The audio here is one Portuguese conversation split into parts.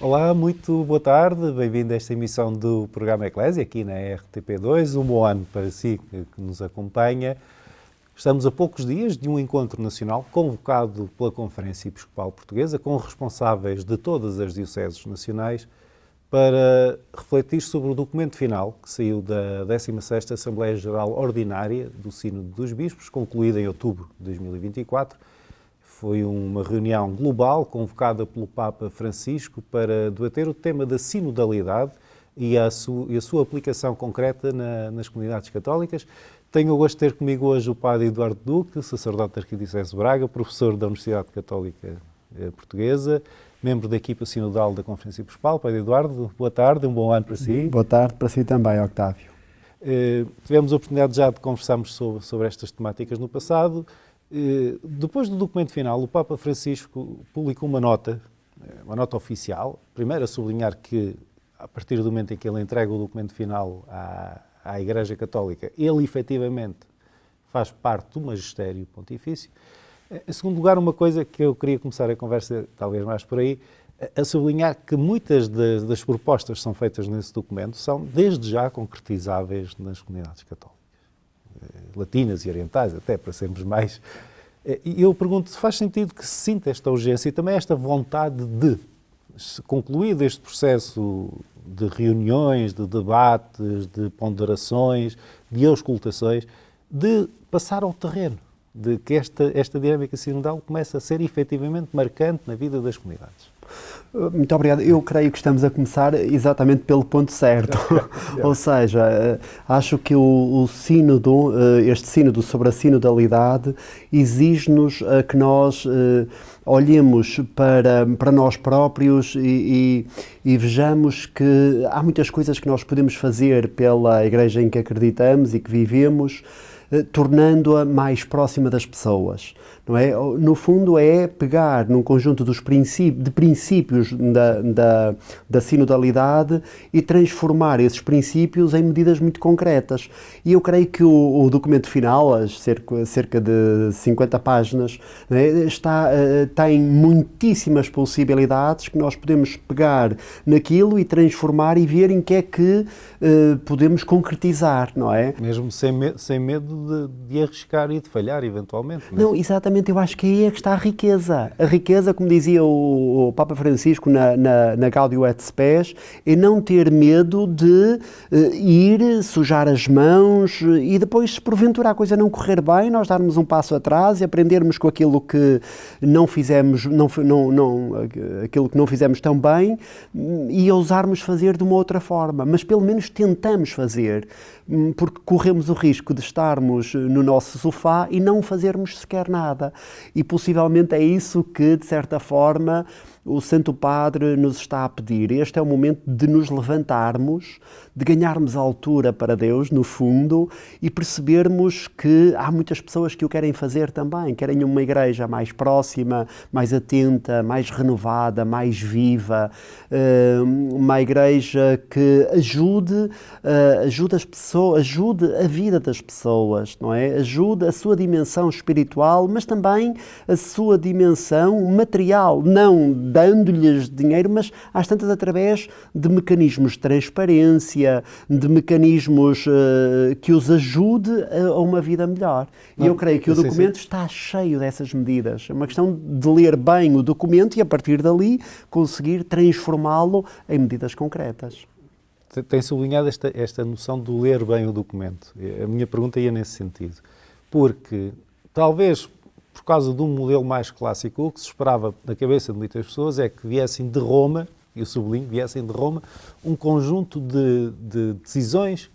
Olá, muito boa tarde, bem-vindo a esta emissão do programa Eclésia, aqui na RTP2. Um bom ano para si que nos acompanha. Estamos a poucos dias de um encontro nacional convocado pela Conferência Episcopal Portuguesa, com responsáveis de todas as dioceses nacionais, para refletir sobre o documento final que saiu da 16ª Assembleia Geral Ordinária do Sínodo dos Bispos, concluída em outubro de 2024. Foi uma reunião global convocada pelo Papa Francisco para debater o tema da sinodalidade e a sua aplicação concreta nas comunidades católicas. Tenho o gosto de ter comigo hoje o Padre Eduardo Duque, sacerdote da Arquidiocese de Braga, professor da Universidade Católica Portuguesa, membro da equipa sinodal da Conferência Episcopal. Padre Eduardo, boa tarde, um bom ano para si. Boa tarde para si também, Octávio. Tivemos a oportunidade já de conversarmos sobre estas temáticas no passado. Depois do documento final, o Papa Francisco publicou uma nota oficial, primeiro a sublinhar que, a partir do momento em que ele entrega o documento final à Igreja Católica, ele efetivamente faz parte do magistério pontifício. Em segundo lugar, uma coisa que eu queria começar a conversa, talvez mais por aí, a sublinhar que muitas das propostas que são feitas nesse documento são, desde já, concretizáveis nas comunidades católicas, latinas e orientais, até para sermos mais. E eu pergunto se faz sentido que se sinta esta urgência e também esta vontade de, concluído este processo de reuniões, de debates, de ponderações, de auscultações, de passar ao terreno, de que esta dinâmica sinodal comece a ser efetivamente marcante na vida das comunidades. Muito obrigado. Eu creio que estamos a começar exatamente pelo ponto certo. Ou seja, acho que o sínodo, este sínodo sobre a sinodalidade, exige-nos que nós olhemos para nós próprios e vejamos que há muitas coisas que nós podemos fazer pela Igreja em que acreditamos e que vivemos, tornando-a mais próxima das pessoas, não é? No fundo é pegar num conjunto de princípios da sinodalidade e transformar esses princípios em medidas muito concretas. E eu creio que o documento final, cerca de 50 páginas, não é? Tem muitíssimas possibilidades que nós podemos pegar naquilo e transformar e ver em que é que podemos concretizar, não é? Mesmo sem medo de arriscar e de falhar, eventualmente. Não, exatamente, eu acho que aí é que está a riqueza. A riqueza, como dizia o Papa Francisco na Gaudium et Spes, é não ter medo de ir sujar as mãos e depois, se porventura a coisa não correr bem, nós darmos um passo atrás e aprendermos com aquilo que não fizemos, aquilo que não fizemos tão bem e ousarmos fazer de uma outra forma. Mas pelo menos tentamos fazer, porque corremos o risco de estarmos no nosso sofá e não fazermos sequer nada. E possivelmente é isso que, de certa forma, o Santo Padre nos está a pedir. Este é o momento de nos levantarmos, de ganharmos altura para Deus, no fundo, e percebermos que há muitas pessoas que o querem fazer também. Querem uma igreja mais próxima, mais atenta, mais renovada, mais viva, uma igreja que ajude as pessoas, ajude a vida das pessoas, não é? Ajude a sua dimensão espiritual, mas também a sua dimensão material, não dando-lhes dinheiro, mas às tantas através de mecanismos de transparência, de mecanismos que os ajude a uma vida melhor. E eu creio que o documento está cheio dessas medidas. É uma questão de ler bem o documento e, a partir dali, conseguir transformá-lo em medidas concretas. Tem sublinhado esta noção de ler bem o documento. A minha pergunta ia nesse sentido. Porque, talvez, por causa de um modelo mais clássico, o que se esperava na cabeça de muitas pessoas é que viessem de Roma, e eu sublinho, viessem de Roma, um conjunto de decisões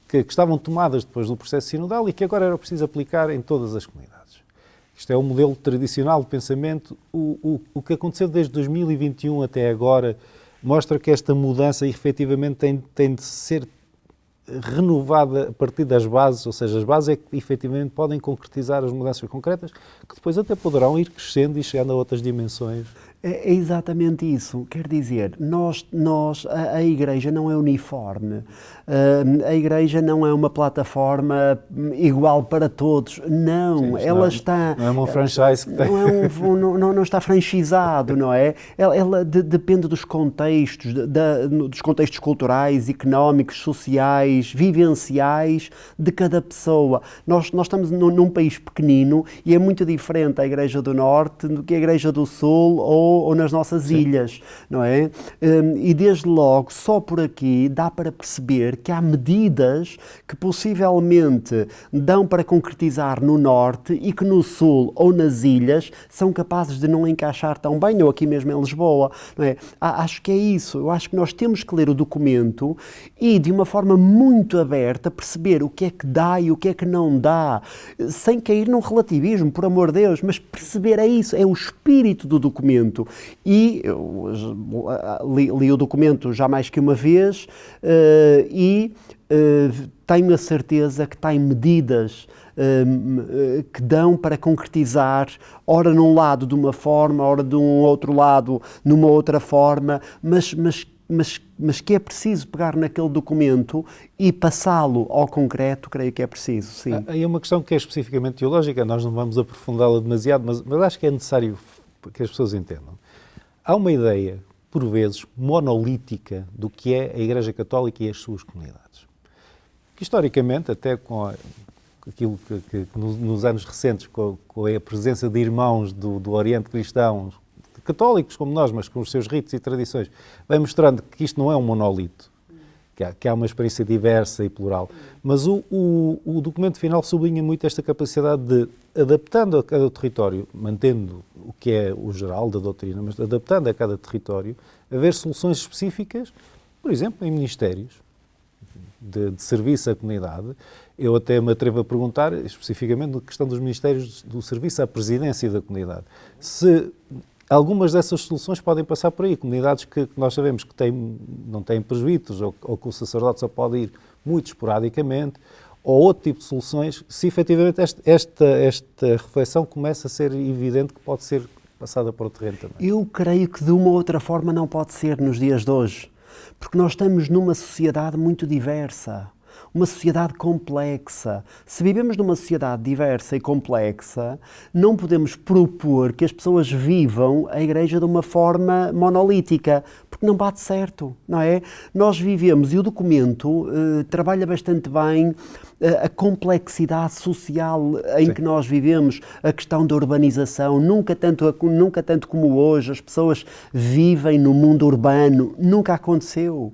que estavam tomadas depois do processo sinodal e que agora era preciso aplicar em todas as comunidades. Isto é o modelo tradicional de pensamento. O que aconteceu desde 2021 até agora mostra que esta mudança efetivamente tem de ser renovada a partir das bases, ou seja, as bases é que efetivamente podem concretizar as mudanças concretas que depois até poderão ir crescendo e chegando a outras dimensões. É exatamente isso. Quer dizer, a Igreja não é uniforme. A Igreja não é uma plataforma igual para todos. Não, Sim, ela está... Não é um franchise que tem. Não está franchisado, não é? Ela depende dos contextos, dos contextos culturais, económicos, sociais, vivenciais de cada pessoa. Nós estamos num país pequenino e é muito diferente a Igreja do Norte do que a Igreja do Sul ou nas nossas ilhas, não é? E desde logo, só por aqui, dá para perceber que há medidas que possivelmente dão para concretizar no Norte e que no Sul ou nas ilhas são capazes de não encaixar tão bem, ou aqui mesmo em Lisboa, não é? Acho que é isso. Eu acho que nós temos que ler o documento e, de uma forma muito aberta, perceber o que é que dá e o que é que não dá, sem cair num relativismo, por amor de Deus, mas perceber é isso, é o espírito do documento. E eu li o documento já mais que uma vez e tenho a certeza que tem medidas que dão para concretizar, ora num lado de uma forma, ora de um outro lado numa outra forma, mas que é preciso pegar naquele documento e passá-lo ao concreto, creio que é preciso, sim. Aí é uma questão que é especificamente teológica, nós não vamos aprofundá-la demasiado, mas acho que é necessário que as pessoas entendam. Há uma ideia, por vezes, monolítica do que é a Igreja Católica e as suas comunidades. Que, historicamente, até com aquilo que nos anos recentes, com a presença de irmãos do Oriente cristão, católicos como nós, mas com os seus ritos e tradições, vai mostrando que isto não é um monolito, que há uma experiência diversa e plural. Mas o documento final sublinha muito esta capacidade de, adaptando a cada território, mantendo o que é o geral da doutrina, mas adaptando a cada território, haver soluções específicas, por exemplo, em ministérios de serviço à comunidade. Eu até me atrevo a perguntar, especificamente, na questão dos ministérios do serviço à presidência da comunidade. Se algumas dessas soluções podem passar por aí, comunidades que nós sabemos que não têm presbíteros ou que o sacerdote só pode ir muito esporadicamente, ou outro tipo de soluções, se efetivamente esta reflexão começa a ser evidente que pode ser passada para o terreno também. Eu creio que de uma ou outra forma não pode ser nos dias de hoje, porque nós estamos numa sociedade muito diversa. Uma sociedade complexa. Se vivemos numa sociedade diversa e complexa, não podemos propor que as pessoas vivam a Igreja de uma forma monolítica, porque não bate certo, não é? Nós vivemos, e o documento trabalha bastante bem a complexidade social em Sim. que nós vivemos, a questão da urbanização, nunca tanto como hoje, as pessoas vivem no mundo urbano, nunca aconteceu.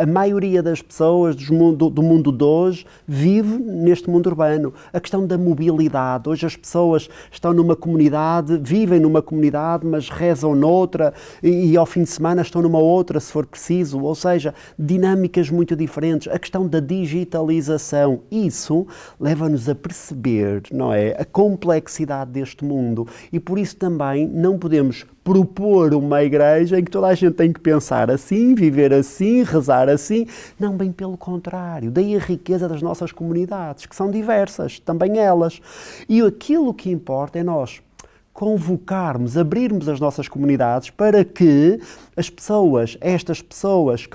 A maioria das pessoas do mundo de hoje vive neste mundo urbano. A questão da mobilidade, hoje as pessoas estão numa comunidade, vivem numa comunidade, mas rezam noutra e ao fim de semana estão numa outra, se for preciso, ou seja, dinâmicas muito diferentes. A questão da digitalização, isso leva-nos a perceber, não é, a complexidade deste mundo e por isso também não podemos propor uma igreja em que toda a gente tem que pensar assim, viver assim, rezar assim. Não, bem pelo contrário. Daí a riqueza das nossas comunidades, que são diversas, também elas. E aquilo que importa é nós convocarmos, abrirmos as nossas comunidades para que as pessoas, estas pessoas,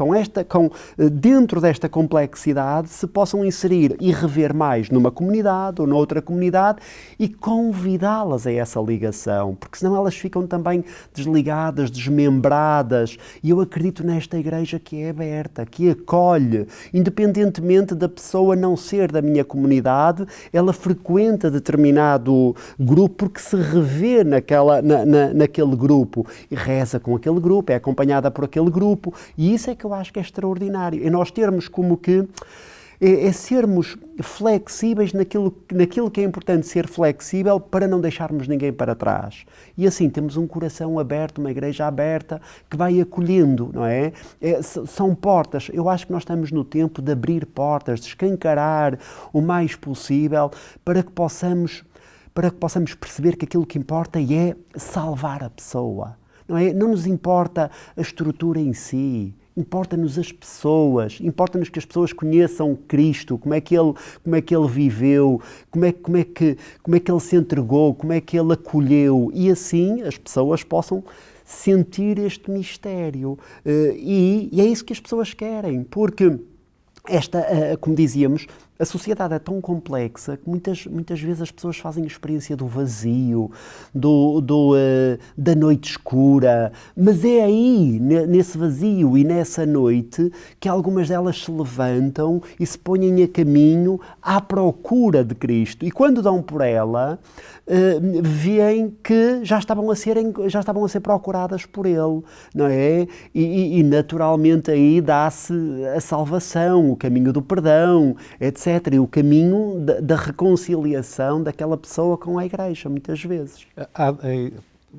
dentro desta complexidade, se possam inserir e rever mais numa comunidade ou noutra comunidade e convidá-las a essa ligação, porque senão elas ficam também desligadas, desmembradas. E eu acredito nesta igreja que é aberta, que acolhe, independentemente da pessoa não ser da minha comunidade, ela frequenta determinado grupo porque se revê naquele grupo e reza com aquele grupo, é acompanhada por aquele grupo, e isso é que eu acho que é extraordinário. É nós termos como que sermos flexíveis naquilo que é importante ser flexível para não deixarmos ninguém para trás. E assim temos um coração aberto, uma igreja aberta que vai acolhendo, não é? São portas. Eu acho que nós estamos no tempo de abrir portas, de escancarar o mais possível para que possamos perceber que aquilo que importa é salvar a pessoa. Não é? Não nos importa a estrutura em si, importa-nos as pessoas, importa-nos que as pessoas conheçam Cristo, como é que ele viveu, como é que ele se entregou, como é que ele acolheu, e assim as pessoas possam sentir este mistério. E é isso que as pessoas querem, porque como dizíamos, a sociedade é tão complexa que muitas vezes as pessoas fazem a experiência do vazio, da noite escura, mas é aí, nesse vazio e nessa noite, que algumas delas se levantam e se põem a caminho à procura de Cristo. E quando dão por ela, veem que já estavam a ser procuradas por Ele, não é? E naturalmente aí dá-se a salvação, o caminho do perdão, etc. E o caminho da reconciliação daquela pessoa com a Igreja, muitas vezes.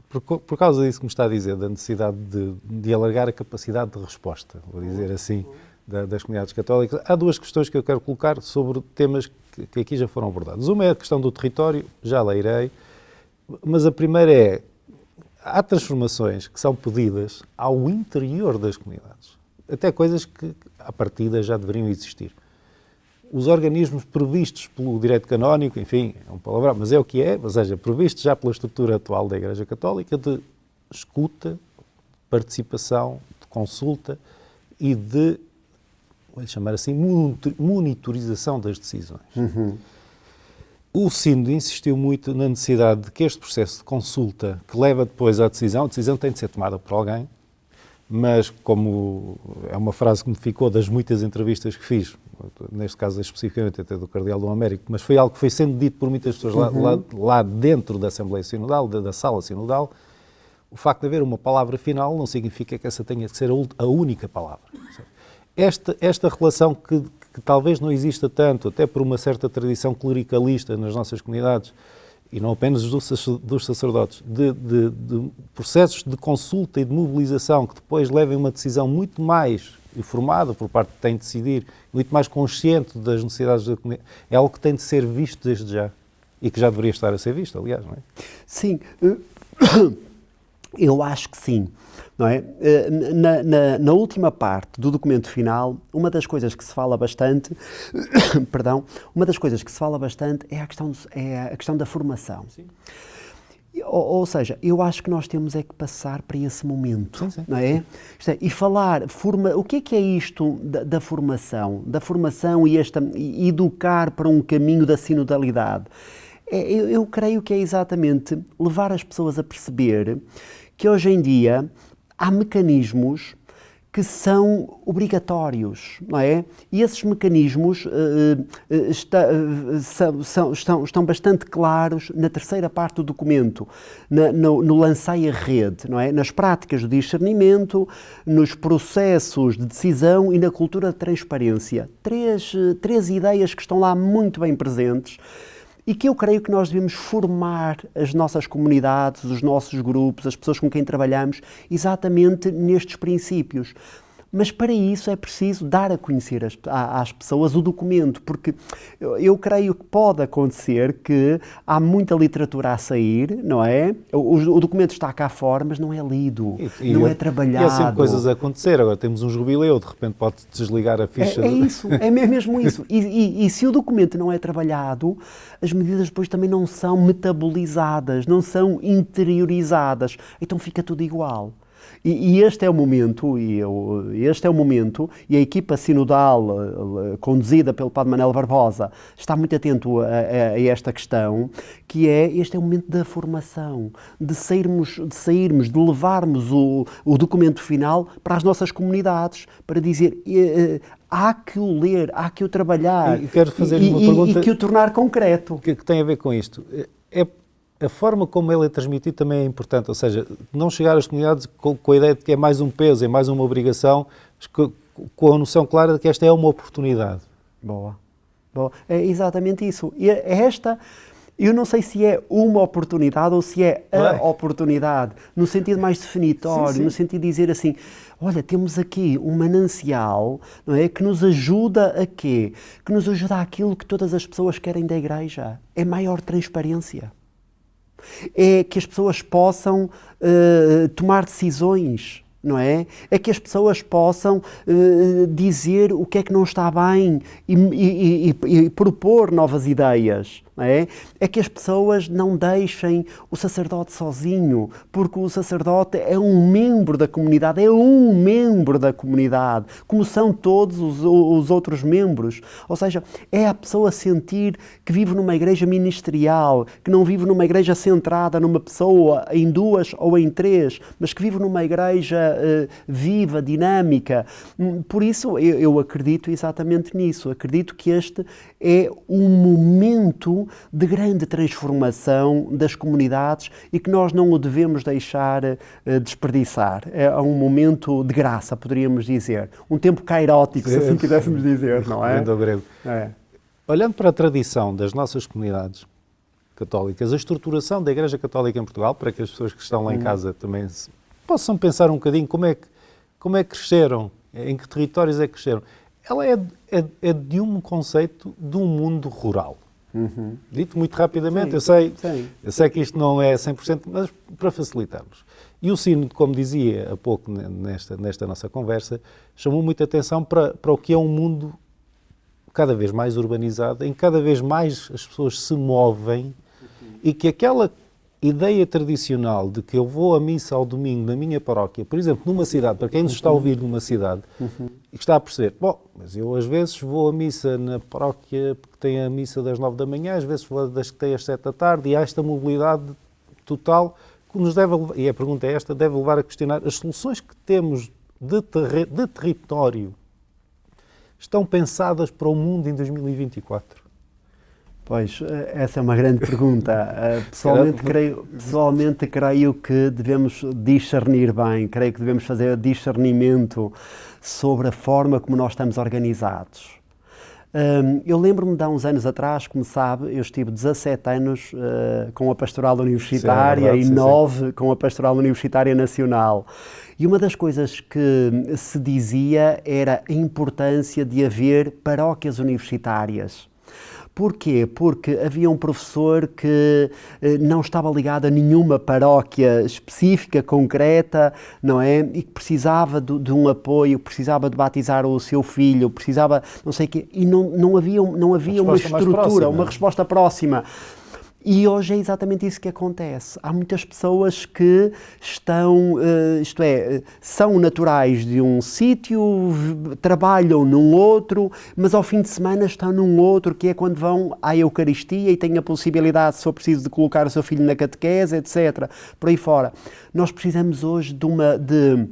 Por causa disso que me está a dizer, da necessidade de alargar a capacidade de resposta, vou dizer assim, das comunidades católicas, há duas questões que eu quero colocar sobre temas que aqui já foram abordados. Uma é a questão do território, já lá irei, mas a primeira é, há transformações que são pedidas ao interior das comunidades, até coisas que, à partida, já deveriam existir. Os organismos previstos pelo direito canónico, enfim, é um palavrão, mas é o que é, ou seja, previstos já pela estrutura atual da Igreja Católica de escuta, participação, de consulta e de, vou chamar assim, monitorização das decisões. Uhum. O Sínodo insistiu muito na necessidade de que este processo de consulta, que leva depois à decisão, a decisão tem de ser tomada por alguém, mas como é uma frase que me ficou das muitas entrevistas que fiz, neste caso especificamente até do Cardeal Dom Américo, mas foi algo que foi sendo dito por muitas pessoas lá dentro da Assembleia Sinodal, da sala sinodal, o facto de haver uma palavra final não significa que essa tenha que ser a única palavra. Esta relação que talvez não exista tanto, até por uma certa tradição clericalista nas nossas comunidades, e não apenas dos sacerdotes, de processos de consulta e de mobilização que depois levem uma decisão muito mais informada por parte de quem tem de decidir, muito mais consciente das necessidades da comunidade, é algo que tem de ser visto desde já e que já deveria estar a ser visto, aliás, não é? Sim, eu acho que sim. Não é? Na última parte do documento final, uma das coisas que se fala bastante, é a questão da formação. Sim. Ou seja, eu acho que nós temos é que passar para esse momento, sim. Não é? E falar, o que é isto da formação? Da formação e educar para um caminho da sinodalidade. Eu creio que é exatamente levar as pessoas a perceber que hoje em dia há mecanismos que são obrigatórios, não é? E esses mecanismos estão bastante claros na terceira parte do documento, no lançai a rede, não é? Nas práticas do discernimento, nos processos de decisão e na cultura de transparência. Três ideias que estão lá muito bem presentes, e que eu creio que nós devemos formar as nossas comunidades, os nossos grupos, as pessoas com quem trabalhamos, exatamente nestes princípios. Mas para isso é preciso dar a conhecer às pessoas o documento, porque eu creio que pode acontecer que há muita literatura a sair, não é? O documento está cá fora, mas não é lido, não é trabalhado. E há sempre coisas a acontecer. Agora temos um jubileu, de repente pode desligar a ficha. É mesmo isso. E se o documento não é trabalhado, as medidas depois também não são metabolizadas, não são interiorizadas, então fica tudo igual. E este é o momento, e a equipa sinodal conduzida pelo Padre Manuel Barbosa está muito atento a esta questão, que este é o momento da formação, de sairmos, de levarmos o documento final para as nossas comunidades, para dizer há que o ler, há que o trabalhar, e quero fazer uma pergunta e que o tornar concreto. Que tem a ver com isto. A forma como ele é transmitido também é importante, ou seja, não chegar às comunidades com a ideia de que é mais um peso, é mais uma obrigação, com a noção clara de que esta é uma oportunidade. Boa. É exatamente isso. E eu não sei se é uma oportunidade ou se é a oportunidade, no sentido mais definitório, sim. No sentido de dizer assim, olha, temos aqui um manancial, não é, que nos ajuda a quê? Que nos ajuda àquilo que todas as pessoas querem da Igreja. É maior transparência. É que as pessoas possam tomar decisões, não é? É que as pessoas possam dizer o que é que não está bem e propor novas ideias, não é? É que as pessoas não deixem o sacerdote sozinho, porque o sacerdote é um membro da comunidade, como são todos os outros membros. Ou seja, é a pessoa sentir que vive numa igreja ministerial, que não vive numa igreja centrada numa pessoa, em duas ou em três, mas que vive numa igreja viva, dinâmica. Por isso, eu acredito exatamente nisso. Acredito que este é um momento de grande transformação das comunidades e que nós não o devemos deixar desperdiçar. É um momento de graça, poderíamos dizer. Um tempo cairótico, se assim quiséssemos dizer, não é? Grego. É. Olhando para a tradição das nossas comunidades católicas, a estruturação da Igreja Católica em Portugal, para que as pessoas que estão lá em casa também possam pensar um bocadinho como é que cresceram, em que territórios é que cresceram. Ela é de um conceito de um mundo rural. Dito muito rapidamente, eu sei que isto não é 100%, mas para facilitarmos. E o Sínodo, como dizia há pouco nesta nossa conversa, chamou muita atenção para o que é um mundo cada vez mais urbanizado, em que cada vez mais as pessoas se movem e que aquela ideia tradicional de que eu vou à missa ao domingo na minha paróquia, por exemplo, numa cidade, para quem nos está a ouvir numa cidade, e que está a perceber, bom, mas eu às vezes vou à missa na paróquia porque tem a missa das 9 da manhã, às vezes vou das que tem às 7 da tarde, e há esta mobilidade total que nos deve levar, e a pergunta é esta, deve levar a questionar as soluções que temos de território estão pensadas para o mundo em 2024? Pois, essa é uma grande pergunta. Pessoalmente creio que devemos discernir bem, creio que devemos fazer discernimento sobre a forma como nós estamos organizados. Eu lembro-me de há uns anos atrás, como sabe, eu estive 17 anos com a Pastoral Universitária e 9 com a Pastoral Universitária Nacional. E uma das coisas que se dizia era a importância de haver paróquias universitárias. Porquê? Porque havia um professor que não estava ligado a nenhuma paróquia específica, concreta, não é? E que precisava de um apoio, precisava de batizar o seu filho, precisava, não sei o quê, e não havia uma estrutura, uma resposta próxima. E hoje é exatamente isso que acontece. Há muitas pessoas que estão, são naturais de um sítio, trabalham num outro, mas ao fim de semana estão num outro, que é quando vão à Eucaristia e têm a possibilidade, se for preciso, de colocar o seu filho na catequese, etc. Por aí fora. Nós precisamos hoje de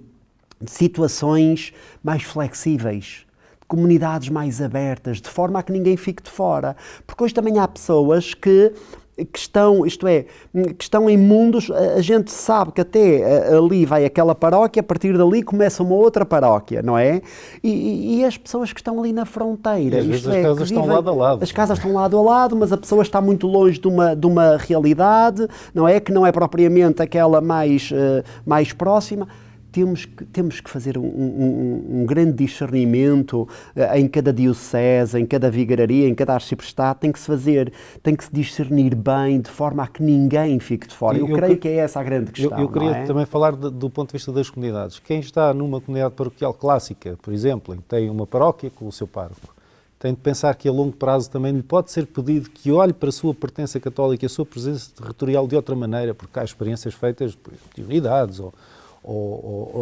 situações mais flexíveis, de comunidades mais abertas, de forma a que ninguém fique de fora. Porque hoje também há pessoas que estão em mundos, a gente sabe que até ali vai aquela paróquia, a partir dali começa uma outra paróquia, não é? E as pessoas que estão ali na fronteira, e às vezes as casas estão lado a lado. As casas estão lado a lado, mas a pessoa está muito longe de uma realidade, não é? Que não é propriamente aquela mais próxima. Temos que fazer um grande discernimento em cada diocese, em cada vigararia, em cada arciprestado, tem que se discernir bem, de forma a que ninguém fique de fora. Eu creio que é essa a grande questão. Eu queria também falar do ponto de vista das comunidades. Quem está numa comunidade paroquial clássica, por exemplo, em que tem uma paróquia com o seu pároco, tem de pensar que a longo prazo também lhe pode ser pedido que olhe para a sua pertença católica e a sua presença territorial de outra maneira, porque há experiências feitas por unidades ou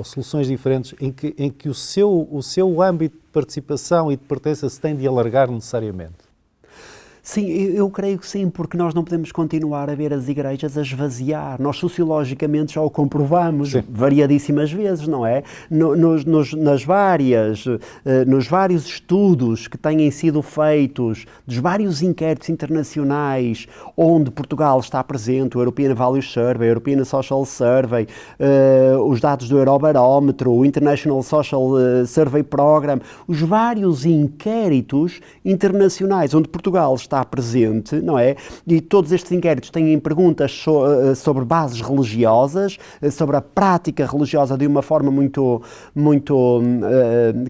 soluções diferentes em que o seu âmbito de participação e de pertença se tem de alargar necessariamente. Sim, eu creio que sim, porque nós não podemos continuar a ver as igrejas a esvaziar. Nós sociologicamente já o comprovamos variadíssimas vezes, não é? Nos vários estudos que têm sido feitos, dos vários inquéritos internacionais onde Portugal está presente, o European Values Survey, o European Social Survey, os dados do Eurobarómetro, o International Social Survey Program, os vários inquéritos internacionais onde Portugal está presente, não é? E todos estes inquéritos têm perguntas sobre bases religiosas, sobre a prática religiosa de uma forma muito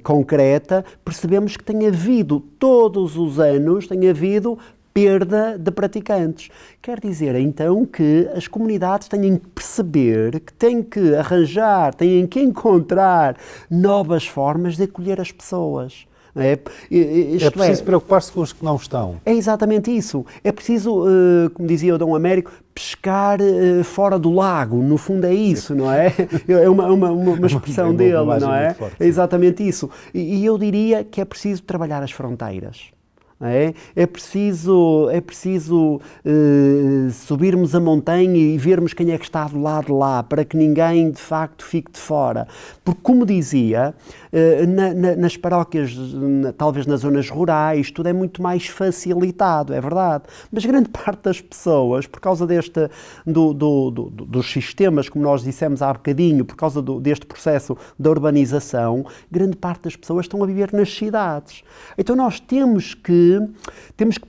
concreta. Percebemos que tem havido, todos os anos, perda de praticantes. Quer dizer, então, que as comunidades têm que perceber que têm que arranjar, têm que encontrar novas formas de acolher as pessoas. É preciso preocupar-se com os que não estão. É exatamente isso. É preciso, como dizia o Dom Américo, pescar fora do lago. No fundo é isso, não é? É uma expressão dele, não é? Forte, é exatamente isso. E eu diria que é preciso trabalhar as fronteiras. É preciso subirmos a montanha e vermos quem é que está do lado de lá, para que ninguém de facto fique de fora. Porque, como dizia, nas paróquias, talvez nas zonas rurais, tudo é muito mais facilitado, é verdade. Mas grande parte das pessoas, por causa dos sistemas, como nós dissemos há bocadinho, por causa deste processo da urbanização, grande parte das pessoas estão a viver nas cidades. Então nós temos que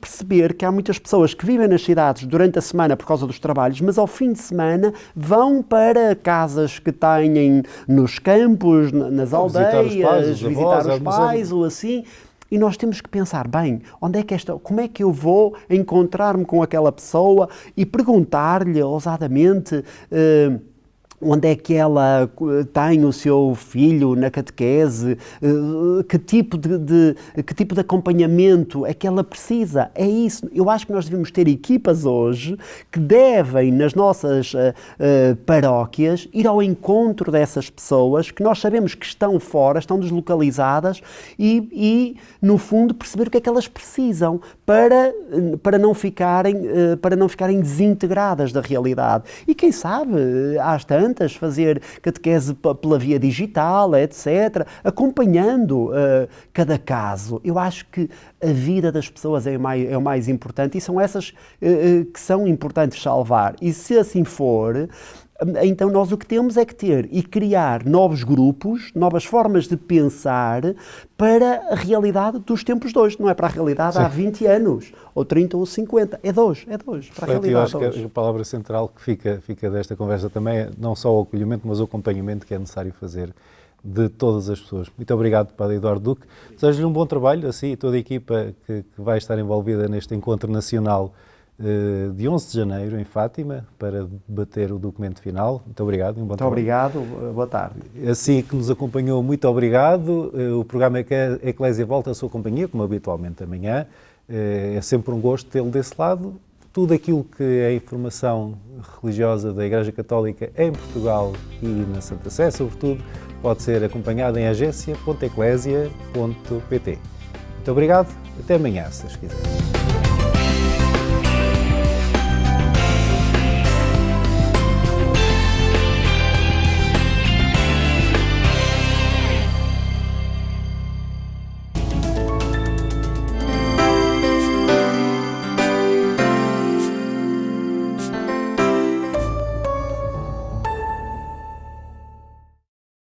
perceber que há muitas pessoas que vivem nas cidades durante a semana por causa dos trabalhos, mas ao fim de semana vão para casas que têm nos campos, nas aldeias, visitar os pais ou assim. E nós temos que pensar, bem, como é que eu vou encontrar-me com aquela pessoa e perguntar-lhe ousadamente onde é que ela tem o seu filho na catequese, que tipo de acompanhamento é que ela precisa. É isso. Eu acho que nós devemos ter equipas hoje que devem, nas nossas paróquias, ir ao encontro dessas pessoas que nós sabemos que estão fora, estão deslocalizadas e no fundo, perceber o que é que elas precisam para não ficarem desintegradas da realidade. E quem sabe, às tantas, fazer catequese pela via digital, etc., acompanhando cada caso. Eu acho que a vida das pessoas é o mais importante e são essas que são importantes salvar. E se assim for, então nós o que temos é que ter e criar novos grupos, novas formas de pensar para a realidade dos tempos de hoje. Não é para a realidade há 20 anos, ou 30 ou 50. É de hoje, para a realidade eu acho de hoje. que a palavra central que fica desta conversa também é não só o acolhimento, mas o acompanhamento que é necessário fazer de todas as pessoas. Muito obrigado, Padre Eduardo Duque. Desejo-lhe um bom trabalho, assim, e toda a equipa que vai estar envolvida neste encontro nacional de 11 de janeiro, em Fátima, para debater o documento final. Muito obrigado e um bom trabalho. Muito obrigado, boa tarde. Assim que nos acompanhou, muito obrigado. O programa Eclésia volta à sua companhia, como habitualmente amanhã. É sempre um gosto tê-lo desse lado. Tudo aquilo que é informação religiosa da Igreja Católica em Portugal e na Santa Sé, sobretudo, pode ser acompanhado em agência.eclesia.pt. Muito obrigado. Até amanhã, se Deus quiser.